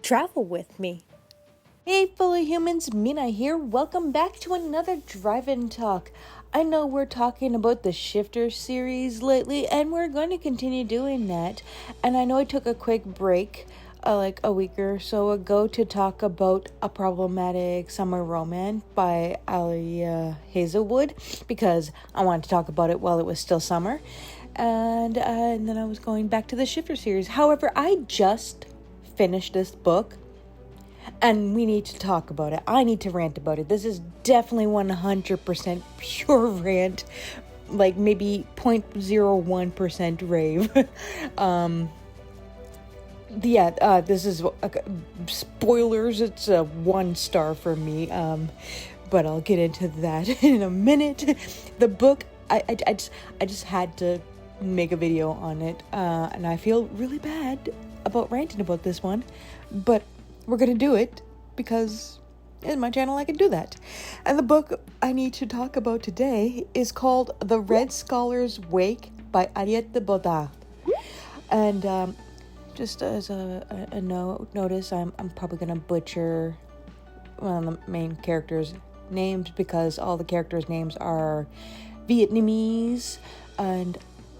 Travel with me. Hey fellow humans, Mina here. Welcome back to another drive-in talk. I know we're talking about the Shifter series lately, and we're going to continue doing that. And I know I took a quick break, like a week or so ago, to talk about A Problematic Summer Romance by Alia Hazelwood, because I wanted to talk about it while it was still summer. And then I was going back to the Shifter series. However, I just finished this book, and we need to talk about it. I need to rant about it. This is definitely 100% pure rant, like maybe 0.01% rave. This is spoilers. It's a 1 star for me. But I'll get into that in a minute. The book, I just had to make a video on it, and I feel really bad about ranting about this one, but we're gonna do it because in my channel I can do that. And the book I need to talk about today is called The Red Scholar's Wake by Ariette Baudard. And just as a notice, I'm probably gonna butcher one of the main characters' names because all the characters' names are Vietnamese, and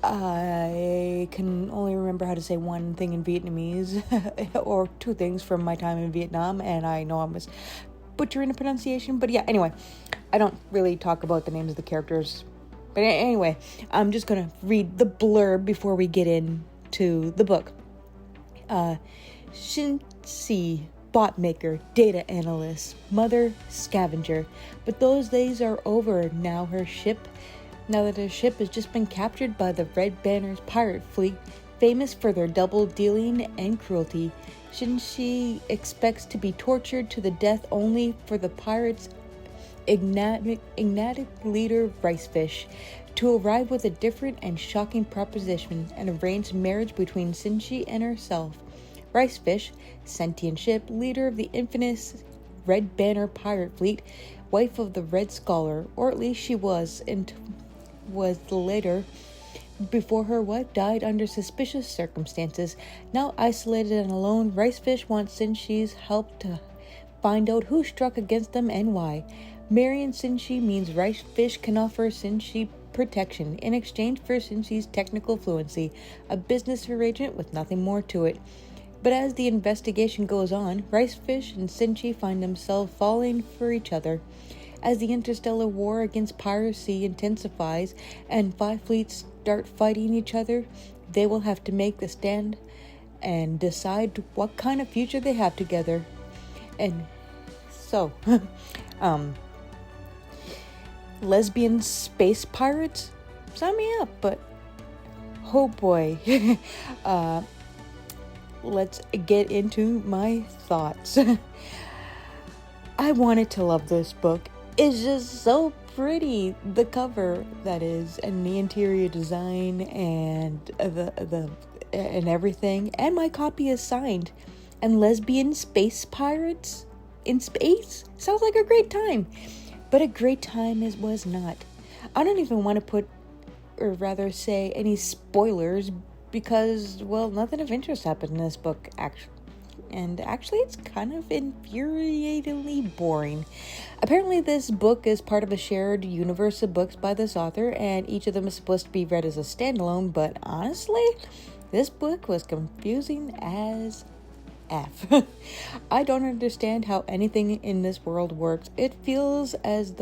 I can only remember how to say one thing in Vietnamese or 2 things from my time in Vietnam, and I know I was butchering the pronunciation, but yeah, anyway, I don't really talk about the names of the characters, but anyway, I'm just gonna read the blurb before we get into the book. Shin-si, bot maker, data analyst, mother, scavenger, but those days are over. Now that her ship has just been captured by the Red Banner's pirate fleet, famous for their double dealing and cruelty, Shin-si expects to be tortured to the death only for the pirates' enigmatic leader Ricefish to arrive with a different and shocking proposition and arrange marriage between Shin-si and herself. Ricefish, sentient ship, leader of the infamous Red Banner pirate fleet, wife of the Red Scholar, or at least she was later, before her wife died under suspicious circumstances. Now isolated and alone, Ricefish wants Shin-si's help to find out who struck against them and why. Marrying Shin-si means Ricefish can offer Shin-si protection in exchange for Shin-si's technical fluency, a business arrangement with nothing more to it. But as the investigation goes on, Ricefish and Shin-si find themselves falling for each other. As the interstellar war against piracy intensifies and 5 fleets start fighting each other, they will have to make a stand and decide what kind of future they have together. And so, lesbian space pirates? Sign me up, but oh boy. Let's get into my thoughts. I wanted to love this book. It's just so pretty. The cover, that is, and the interior design and the and everything. And my copy is signed. And lesbian space pirates in space sounds like a great time. But a great time was not. I don't even want to put, or rather say, any spoilers because, well, nothing of interest happened in this book, actually. And actually, it's kind of infuriatingly boring. Apparently, this book is part of a shared universe of books by this author, and each of them is supposed to be read as a standalone, but honestly, this book was confusing as F. I don't understand how anything in this world works. It feels as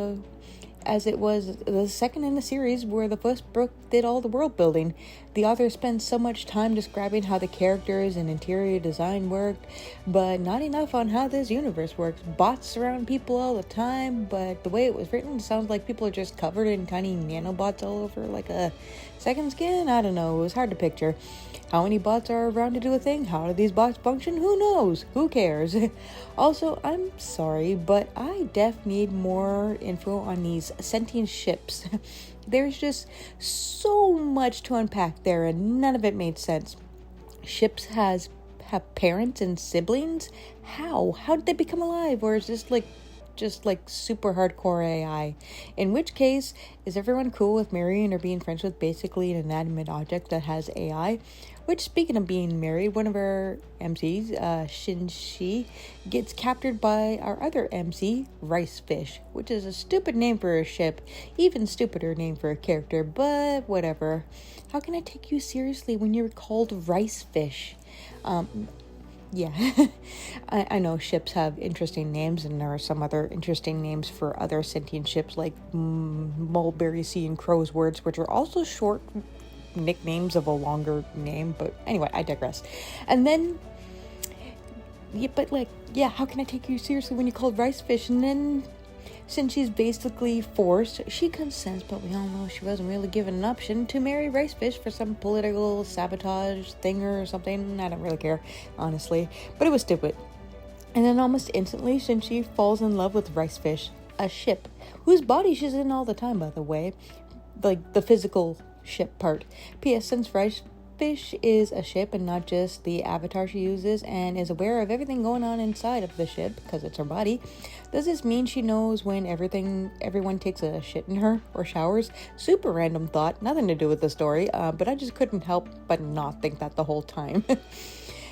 it was the second in the series where the first book did all the world building. The author spends so much time describing how the characters and interior design worked, but not enough on how this universe works. Bots surround people all the time, but the way it was written sounds like people are just covered in tiny nanobots all over like a second skin. I don't know, it was hard to picture. How many bots are around to do a thing? How do these bots function? Who knows? Who cares? Also, I'm sorry, but I need more info on these sentient ships. There's just so much to unpack there, and none of it made sense. Ships have parents and siblings? How? How did they become alive? Or is this like just like super hardcore AI. In which case, is everyone cool with marrying or being friends with basically an inanimate object that has AI? Which, speaking of being married, one of our MCs, Shinshi, gets captured by our other MC, Ricefish, which is a stupid name for a ship, even stupider name for a character, but whatever. How can I take you seriously when you're called Ricefish? Yeah, I know ships have interesting names, and there are some other interesting names for other sentient ships, like Mulberry Sea and Crow's Words, which are also short nicknames of a longer name, but anyway, I digress. And then, how can I take you seriously when you called Ricefish? And then, since she's basically forced, she consents, but we all know she wasn't really given an option to marry Ricefish for some political sabotage thing or something. I don't really care, honestly, but it was stupid. And then almost instantly, Shinji falls in love with Ricefish, a ship, whose body she's in all the time, by the way, like the physical ship part. P.S. Since Ricefish is a ship and not just the avatar she uses, and is aware of everything going on inside of the ship because it's her body, does this mean she knows when everyone takes a shit in her or showers? Super random thought, nothing to do with the story, but I just couldn't help but not think that the whole time.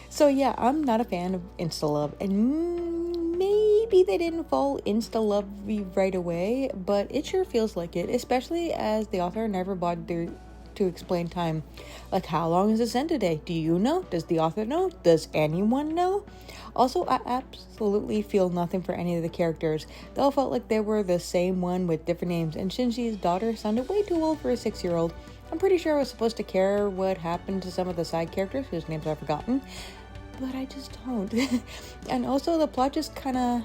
So yeah, I'm not a fan of insta-love, and maybe they didn't fall insta-lovey right away, but it sure feels like it, especially as the author never bothered to explain time. Like, how long is it sent today? Do you know? Does the author know? Does anyone know? Also, I absolutely feel nothing for any of the characters. They all felt like they were the same one with different names, and Shinji's daughter sounded way too old for a 6-year-old. I'm pretty sure I was supposed to care what happened to some of the side characters whose names I've forgotten, but I just don't. And also, the plot just kind of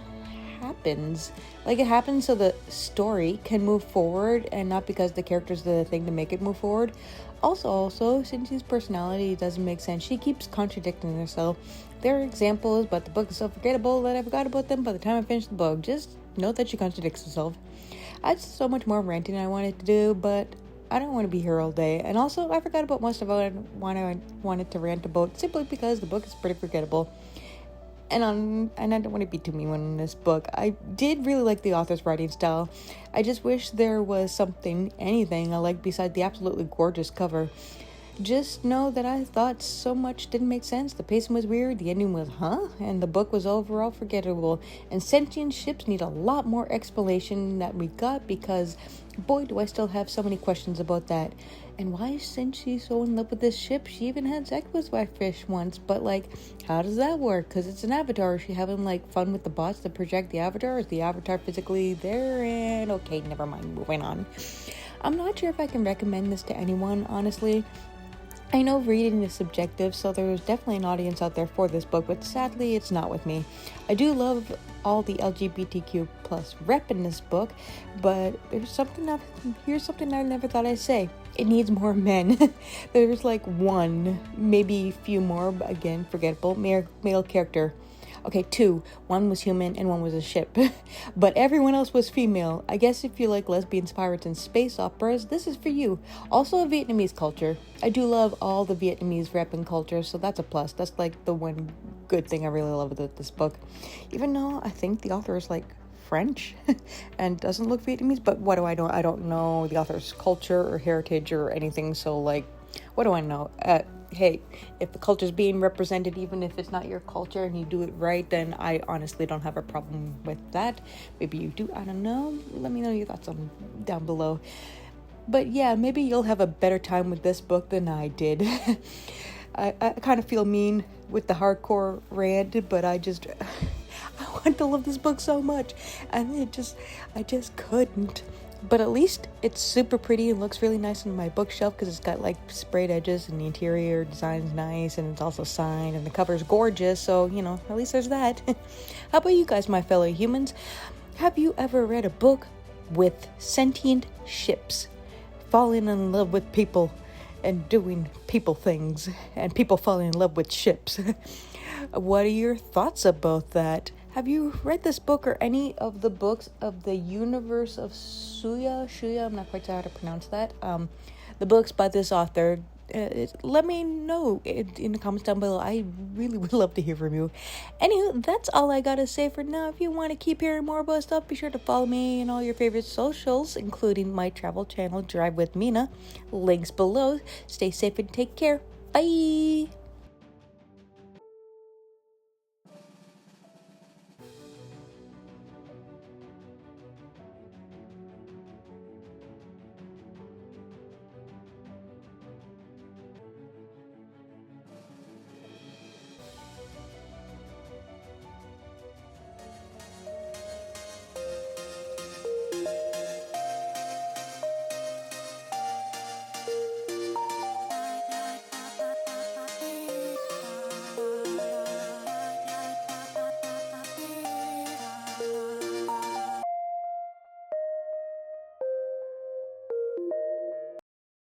happens. Like, it happens so the story can move forward, and not because the characters are the thing to make it move forward. Also, Shinji's personality doesn't make sense. She keeps contradicting herself. There are examples, but the book is so forgettable that I forgot about them by the time I finished the book. Just note that she contradicts herself. I had so much more ranting I wanted to do, but I don't want to be here all day. And also, I forgot about most of what I wanted to rant about, simply because the book is pretty forgettable. And I don't want to be too mean in this book. I did really like the author's writing style. I just wish there was anything I liked besides the absolutely gorgeous cover. Just know that I thought so much didn't make sense. The pacing was weird, the ending was and the book was overall forgettable. And sentient ships need a lot more explanation that we got, because boy, do I still have so many questions about that. And why is Shinji so in love with this ship? She even had sex with Whitefish once, but how does that work? Because it's an avatar. Is she having fun with the bots that project the avatar? Is the avatar physically there? And okay, never mind, moving on. I'm not sure if I can recommend this to anyone, honestly. I know reading is subjective, so there's definitely an audience out there for this book, but sadly it's not with me. I do love all the LGBTQ plus rep in this book, but here's something I never thought I'd say. It needs more men. There's one, maybe a few more, but again, forgettable, male character. Okay, 2. One was human and one was a ship. But everyone else was female. I guess if you like lesbians, pirates, and space operas, this is for you. Also a Vietnamese culture. I do love all the Vietnamese rap and culture, so that's a plus. That's the one good thing I really love about this book. Even though I think the author is French and doesn't look Vietnamese, but what do I know? I don't know the author's culture or heritage or anything, so what do I know? Hey, if the culture's being represented, even if it's not your culture and you do it right, then I honestly don't have a problem with that. Maybe you do, I don't know. Let me know your thoughts down below. But yeah, maybe you'll have a better time with this book than I did. I kind of feel mean with the hardcore rant, but I want to love this book so much, and I just couldn't. But at least it's super pretty and looks really nice on my bookshelf, because it's got sprayed edges and the interior design's nice, and it's also signed and the cover's gorgeous, so at least there's that. How about you guys, my fellow humans? Have you ever read a book with sentient ships falling in love with people and doing people things, and people falling in love with ships? What are your thoughts about that? Have you read this book or any of the books of the universe of Shuya? I'm not quite sure how to pronounce that. The books by this author. let me know in the comments down below. I really would love to hear from you. Anywho, that's all I gotta say for now. If you want to keep hearing more about stuff, be sure to follow me in all your favorite socials, including my travel channel, Drive with Mina. Links below. Stay safe and take care. Bye!